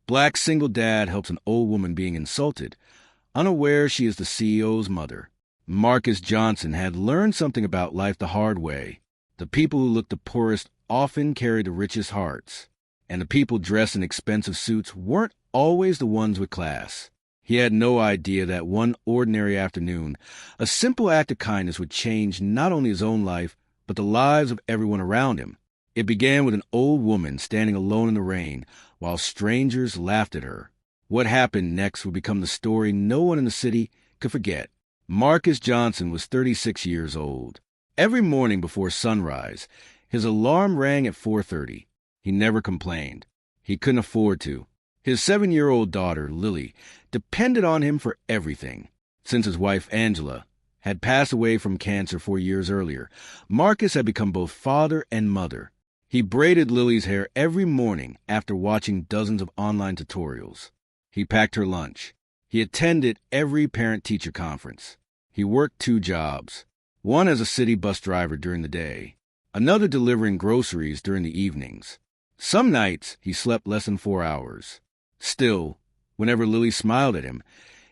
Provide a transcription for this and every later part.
Black single dad helps an old woman being insulted, unaware she is the CEO's mother. Marcus Johnson had learned something about life the hard way. The people who look the poorest often carry the richest hearts, and the people dressed in expensive suits weren't always the ones with class. He had no idea that one ordinary afternoon, a simple act of kindness would change not only his own life, but the lives of everyone around him. It began with an old woman standing alone in the rain while strangers laughed at her. What happened next would become the story no one in the city could forget. Marcus Johnson was 36 years old. Every morning before sunrise, his alarm rang at 4:30. He never complained. He couldn't afford to. His 7-year-old daughter, Lily, depended on him for everything. Since his wife, Angela, had passed away from cancer 4 years earlier, Marcus had become both father and mother. He braided Lily's hair every morning after watching dozens of online tutorials. He packed her lunch. He attended every parent-teacher conference. He worked 2 jobs, one as a city bus driver during the day, another delivering groceries during the evenings. Some nights he slept less than 4 hours. Still, whenever Lily smiled at him,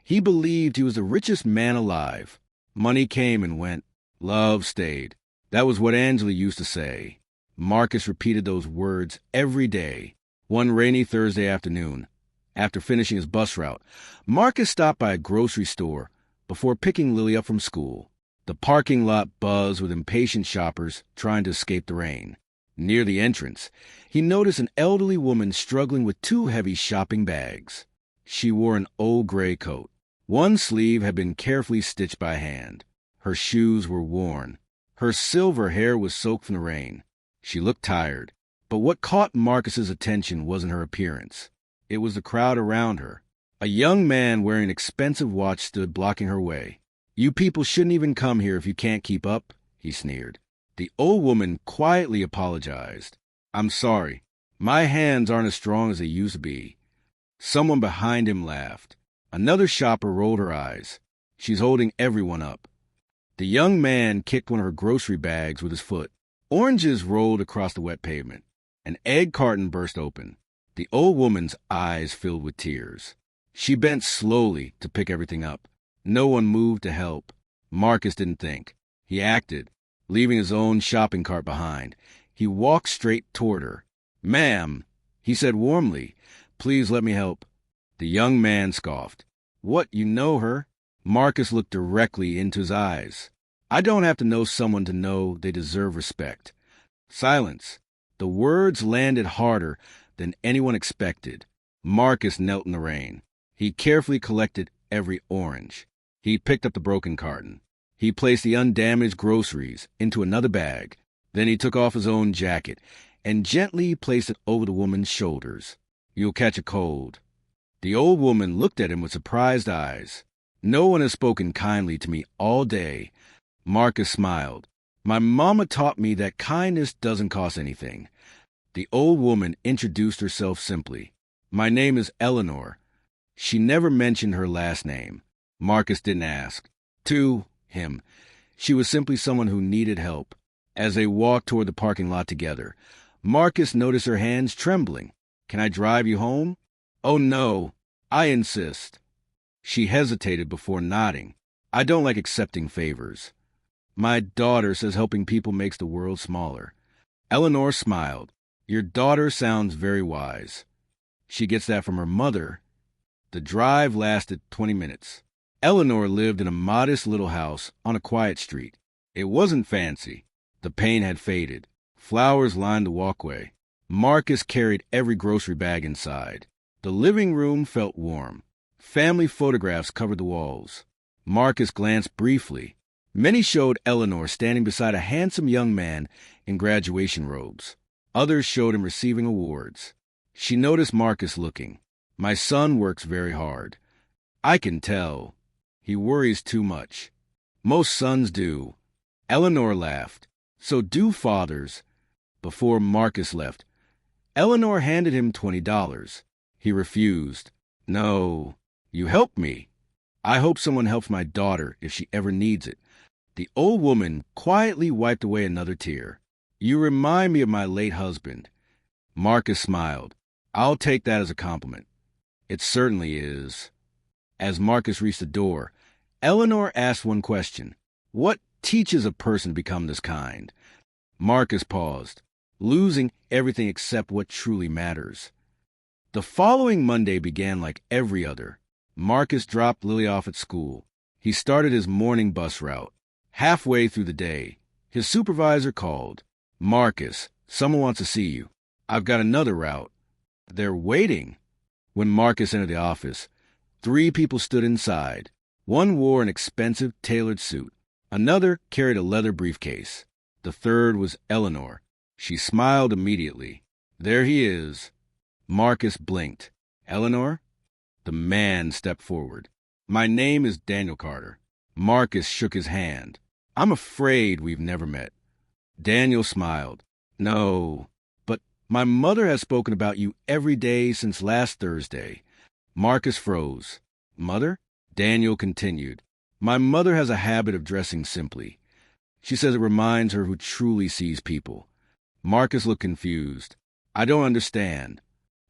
he believed he was the richest man alive. Money came and went. Love stayed. That was what Angela used to say. Marcus repeated those words every day. One rainy Thursday afternoon, after finishing his bus route, Marcus stopped by a grocery store before picking Lily up from school. The parking lot buzzed with impatient shoppers trying to escape the rain. Near the entrance, he noticed an elderly woman struggling with 2 heavy shopping bags. She wore an old gray coat. One sleeve had been carefully stitched by hand. Her shoes were worn. Her silver hair was soaked from the rain. She looked tired. But what caught Marcus's attention wasn't her appearance. It was the crowd around her. A young man wearing an expensive watch stood blocking her way. "You people shouldn't even come here if you can't keep up," he sneered. The old woman quietly apologized. "I'm sorry. My hands aren't as strong as they used to be." Someone behind him laughed. Another shopper rolled her eyes. "She's holding everyone up." The young man kicked one of her grocery bags with his foot. Oranges rolled across the wet pavement. An egg carton burst open. The old woman's eyes filled with tears. She bent slowly to pick everything up. No one moved to help. Marcus didn't think. He acted, leaving his own shopping cart behind. He walked straight toward her. "Ma'am," he said warmly, "please let me help." The young man scoffed. "What, you know her?" Marcus looked directly into his eyes. "I don't have to know someone to know they deserve respect." Silence. The words landed harder than anyone expected. Marcus knelt in the rain. He carefully collected every orange. He picked up the broken carton. He placed the undamaged groceries into another bag. Then he took off his own jacket and gently placed it over the woman's shoulders. "You'll catch a cold." The old woman looked at him with surprised eyes. "No one has spoken kindly to me all day." Marcus smiled. "My mama taught me that kindness doesn't cost anything." The old woman introduced herself simply. "My name is Eleanor." She never mentioned her last name. Marcus didn't ask. To him, she was simply someone who needed help. As they walked toward the parking lot together, Marcus noticed her hands trembling. "Can I drive you home?" "Oh, no. I insist." She hesitated before nodding. "I don't like accepting favors." "My daughter says helping people makes the world smaller." Eleanor smiled. "Your daughter sounds very wise." "She gets that from her mother." The drive lasted 20 minutes. Eleanor lived in a modest little house on a quiet street. It wasn't fancy. The paint had faded. Flowers lined the walkway. Marcus carried every grocery bag inside. The living room felt warm. Family photographs covered the walls. Marcus glanced briefly. Many showed Eleanor standing beside a handsome young man in graduation robes. Others showed him receiving awards. She noticed Marcus looking. "My son works very hard." "I can tell. He worries too much." "Most sons do." Eleanor laughed. "So do fathers." Before Marcus left, Eleanor handed him $20. He refused. "No, you helped me. I hope someone helps my daughter if she ever needs it." The old woman quietly wiped away another tear. "You remind me of my late husband." Marcus smiled. "I'll take that as a compliment." It certainly is. As Marcus reached the door, Eleanor asked one question. What teaches a person to become this kind? Marcus paused, losing everything except what truly matters. The following Monday began like every other. Marcus dropped Lily off at school. He started his morning bus route. Halfway through the day, his supervisor called. "Marcus, someone wants to see you. I've got another route." "They're waiting." When Marcus entered the office, 3 people stood inside. One wore an expensive, tailored suit. Another carried a leather briefcase. The third was Eleanor. She smiled immediately. "There he is." Marcus blinked. "Eleanor?" The man stepped forward. "My name is Daniel Carter." Marcus shook his hand. "I'm afraid we've never met." Daniel smiled. "No, but my mother has spoken about you every day since last Thursday." Marcus froze. "Mother?" Daniel continued. "My mother has a habit of dressing simply. She says it reminds her who truly sees people." Marcus looked confused. "I don't understand."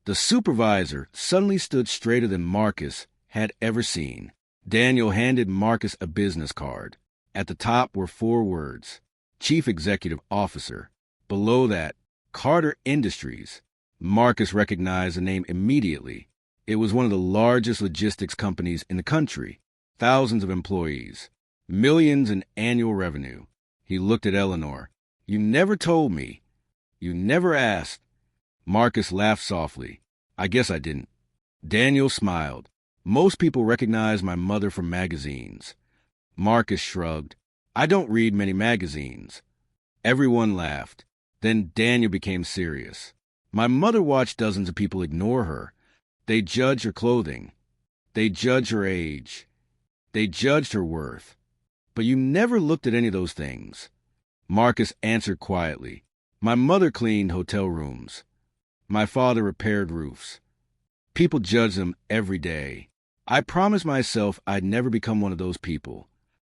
The supervisor suddenly stood straighter than Marcus had ever seen. Daniel handed Marcus a business card. At the top were 4 words: Chief Executive Officer. Below that, Carter Industries. Marcus recognized the name immediately. It was one of the largest logistics companies in the country. Thousands of employees. Millions in annual revenue. He looked at Eleanor. "You never told me. You never asked." Marcus laughed softly. "I guess I didn't." Daniel smiled. "Most people recognize my mother from magazines." Marcus shrugged. "I don't read many magazines." Everyone laughed. Then Daniel became serious. "My mother watched dozens of people ignore her. They judged her clothing. They judged her age. They judged her worth. But you never looked at any of those things." Marcus answered quietly. "My mother cleaned hotel rooms. My father repaired roofs. People judge them every day. I promised myself I'd never become one of those people."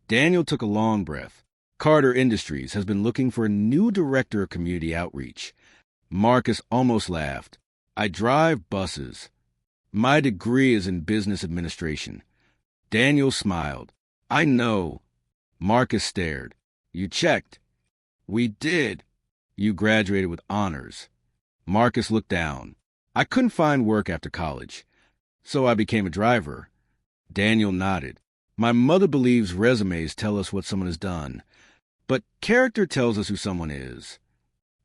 Daniel took a long breath. "Carter Industries has been looking for a new director of community outreach." Marcus almost laughed. "I drive buses. My degree is in business administration." Daniel smiled. "I know." Marcus stared. "You checked." "We did." "You graduated with honors." Marcus looked down. "I couldn't find work after college, so I became a driver." Daniel nodded. "My mother believes resumes tell us what someone has done, but character tells us who someone is."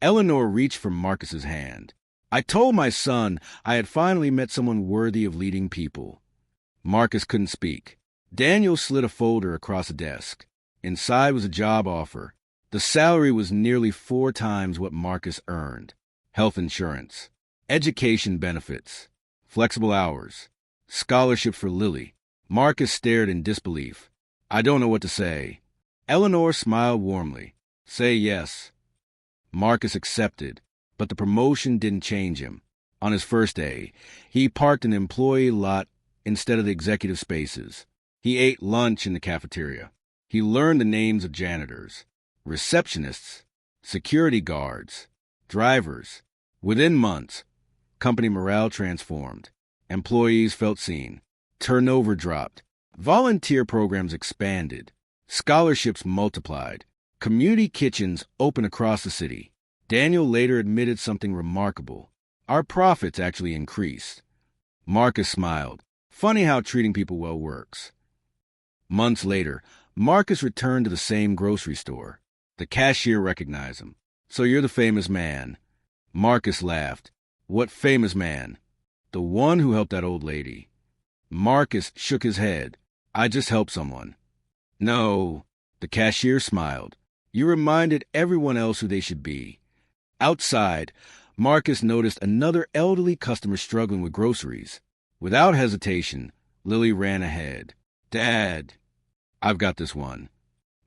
Eleanor reached for Marcus's hand. "I told my son I had finally met someone worthy of leading people." Marcus couldn't speak. Daniel slid a folder across the desk. Inside was a job offer. The salary was nearly 4 times what Marcus earned. Health insurance, education benefits, flexible hours, scholarship for Lily. Marcus stared in disbelief. "I don't know what to say." Eleanor smiled warmly. "Say yes." Marcus accepted, but the promotion didn't change him. On his first day, he parked in the employee lot instead of the executive spaces. He ate lunch in the cafeteria. He learned the names of janitors, receptionists, security guards, drivers. Within months, company morale transformed. Employees felt seen. Turnover dropped. Volunteer programs expanded. Scholarships multiplied. Community kitchens opened across the city. Daniel later admitted something remarkable. "Our profits actually increased." Marcus smiled. "Funny how treating people well works." Months later, Marcus returned to the same grocery store. The cashier recognized him. "So you're the famous man." Marcus laughed. "What famous man?" "The one who helped that old lady." Marcus shook his head. "I just helped someone." "No." The cashier smiled. "You reminded everyone else who they should be." Outside, Marcus noticed another elderly customer struggling with groceries. Without hesitation, Lily ran ahead. "Dad." "I've got this one."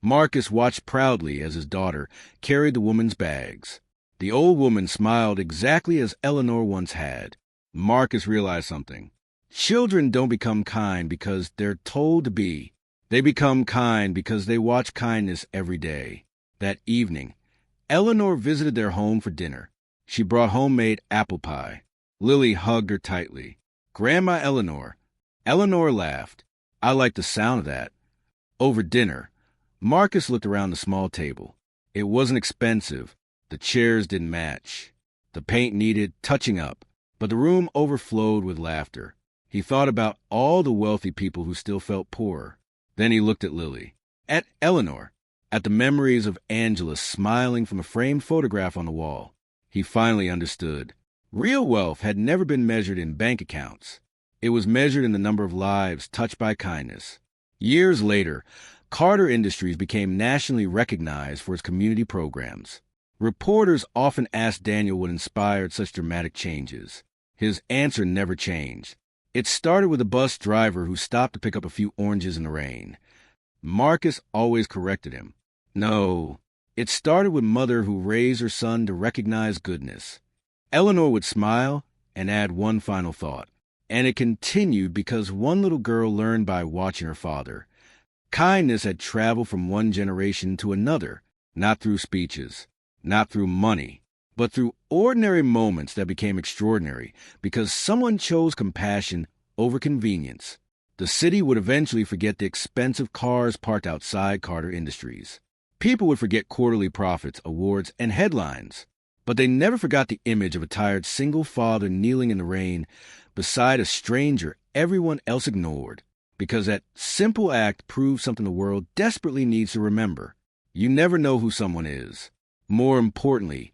Marcus watched proudly as his daughter carried the woman's bags. The old woman smiled exactly as Eleanor once had. Marcus realized something. Children don't become kind because they're told to be. They become kind because they watch kindness every day. That evening, Eleanor visited their home for dinner. She brought homemade apple pie. Lily hugged her tightly. Grandma Eleanor. Eleanor laughed. I like the sound of that. Over dinner, Marcus looked around the small table. It wasn't expensive. The chairs didn't match. The paint needed touching up, but the room overflowed with laughter. He thought about all the wealthy people who still felt poor. Then he looked at Lily, at Eleanor, at the memories of Angela smiling from a framed photograph on the wall. He finally understood. Real wealth had never been measured in bank accounts. It was measured in the number of lives touched by kindness. Years later, Carter Industries became nationally recognized for its community programs. Reporters often asked Daniel what inspired such dramatic changes. His answer never changed. It started with a bus driver who stopped to pick up a few oranges in the rain. Marcus always corrected him. No, it started with mother who raised her son to recognize goodness. Eleanor would smile and add one final thought. And it continued because one little girl learned by watching her father. Kindness had traveled from one generation to another, not through speeches, not through money, but through ordinary moments that became extraordinary because someone chose compassion over convenience. The city would eventually forget the expensive cars parked outside Carter Industries. People would forget quarterly profits, awards, and headlines. But they never forgot the image of a tired single father kneeling in the rain beside a stranger everyone else ignored, because that simple act proved something the world desperately needs to remember. You never know who someone is. More importantly,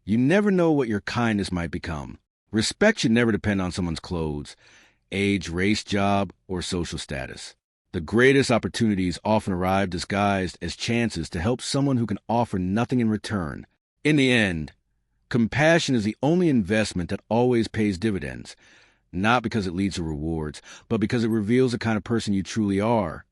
you never know what your kindness might become. Respect should never depend on someone's clothes, age, race, job, or social status. The greatest opportunities often arrive disguised as chances to help someone who can offer nothing in return. In the end, compassion is the only investment that always pays dividends, not because it leads to rewards, but because it reveals the kind of person you truly are.